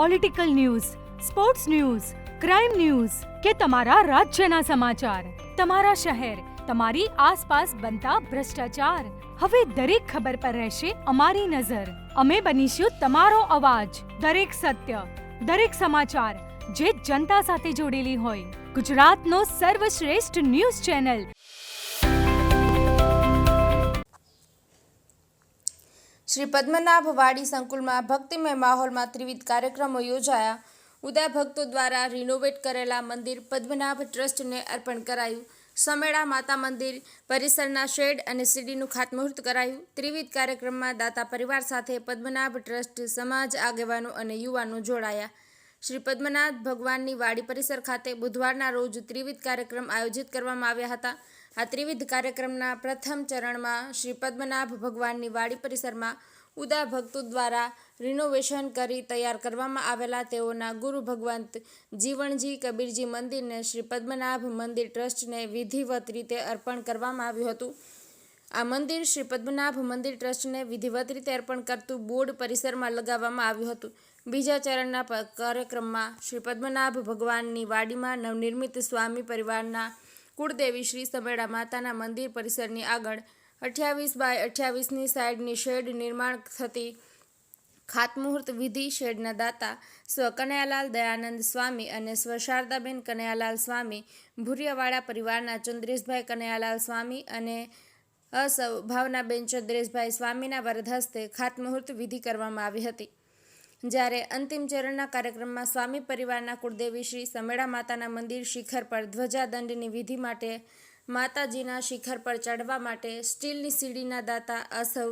Political news, sports news, crime news કે તમારા રાજ્યના સમાચાર, તમારા શહેર, તમારી આસપાસ બનતા ભ્રષ્ટાચાર, હવે દરેક ખબર પર રહેશે અમારી નજર. અમે બનીશું તમારો અવાજ. દરેક સત્ય, દરેક સમાચાર જે જનતા સાથે જોડેલી હોય. ગુજરાતનો સર્વશ્રેષ્ઠ ન્યૂઝ ચેનલ. શ્રી પદ્મનાભ વાડી સંકુલમાં ભક્તિમય માહોલમાં ત્રિવિધ કાર્યક્રમો યોજાયા. ઉદય ભક્તો દ્વારા રિનોવેટ કરેલા મંદિર પદ્મનાભ ટ્રસ્ટને અર્પણ કરાયું. સમેડા માતા મંદિર પરિસરના શેડ અને સીડીનું ખાતમુહૂર્ત કરાયું. ત્રિવિધ કાર્યક્રમમાં દાતા પરિવાર સાથે પદ્મનાભ ટ્રસ્ટ સમાજ આગેવાનો અને યુવાનો જોડાયા. શ્રી પદ્મનાભ ભગવાનની વાડી પરિસર ખાતે બુધવારના રોજ ત્રિવિધ કાર્યક્રમ આયોજિત કરવામાં આવ્યા હતા. આ ત્રિવિધ કાર્યક્રમના પ્રથમ ચરણમાં શ્રી પદ્મનાભ ભગવાનની વાડી પરિસરમાં ઉદા ભક્તો દ્વારા રિનોવેશન કરી તૈયાર કરવામાં આવેલા તેઓના ગુરુ ભગવંત જીવણજી કબીરજી મંદિરને શ્રી પદ્મનાભ મંદિર ટ્રસ્ટને વિધિવત રીતે અર્પણ કરવામાં આવ્યું હતું. આ મંદિર શ્રી પદ્મનાભ મંદિર ટ્રસ્ટને વિધિવત રીતે અર્પણ કરતું બોર્ડ પરિસરમાં લગાવવામાં આવ્યું હતું. બીજા ચરણના કાર્યક્રમમાં શ્રી પદ્મનાભ ભગવાનની વાડીમાં નવનિર્મિત સ્વામી પરિવારના કુળદેવી શ્રી સમેડા માતાના મંદિર પરિસરની આગળ 28x28ની સાઈડની શેડ નિર્માણ થતી ખાતમુહૂર્ત વિધિ. શેડના દાતા સ્વ કનૈયાલાલ દયાનંદ સ્વામી અને સ્વ શારદાબેન કનૈયાલાલ સ્વામી ભુરિયાવાડા પરિવારના ચંદ્રેશભાઈ કનૈયાલાલ સ્વામી અને અસૌ ભાવનાબેન ચંદ્રેશભાઈ સ્વામીના વરદ હસ્તે ખાતમુહૂર્ત વિધિ કરવામાં આવી હતી. જ્યારે અંતિમ ચરણના કાર્યક્રમમાં સ્વામી પરિવારના કુળદેવી શ્રી સમેડા માતાના મંદિર શિખર પર ધ્વજાદંડની વિધિ માટે માતાજીના શિખર પર ચઢવા માટે સ્ટીલની સીડીના દાતા અસૌ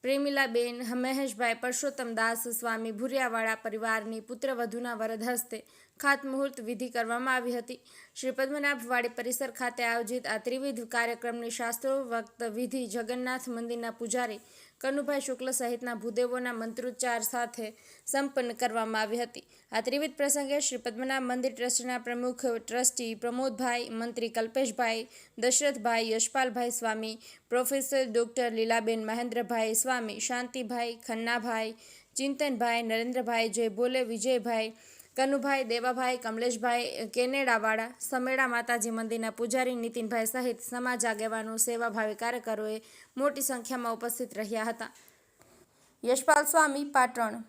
પ્રેમિલાબેન મહેશભાઈ પરસોત્તમદાસ સ્વામી ભુરિયાવાડા પરિવારની પુત્રવધૂના વરદ હસ્તે ખાતમુહૂર્ત વિધિ કરવામાં આવી હતી. શ્રી પદ્મનાભ વાડી પરિસર ખાતે આયોજિત આ ત્રિવિધ કાર્યક્રમની શાસ્ત્રોક્ત વિધિ જગન્નાથ મંદિરના પૂજારી કનુભાઈ શુક્લ સહિતના ભૂદેવોના મંત્રોચ્ચાર સાથે સંપન્ન કરવામાં આવી હતી. આ ત્રિવિધ પ્રસંગે શ્રી પદ્મનાભ મંદિર ટ્રસ્ટના પ્રમુખ ટ્રસ્ટી પ્રમોદભાઈ, મંત્રી કલ્પેશભાઈ, દશરથભાઈ, યશપાલભાઈ સ્વામી, પ્રોફેસર ડોક્ટર લીલાબેન મહેન્દ્રભાઈ સ્વામી, શાંતિભાઈ, ખન્નાભાઈ, ચિંતનભાઈ, નરેન્દ્રભાઈ, જય બોલે, વિજયભાઈ, કનુભાઈ, દેવાભાઈ, કમલેશભાઈ કેનેડાવાડા, સમેડા માતાજી મંદિરના પૂજારી નીતિનભાઈ સહિત સમાજ આગેવાનો, સેવાભાવી કાર્યકરોએ મોટી સંખ્યામાં ઉપસ્થિત રહ્યા હતા. યશપાલ સ્વામી, પાટણ.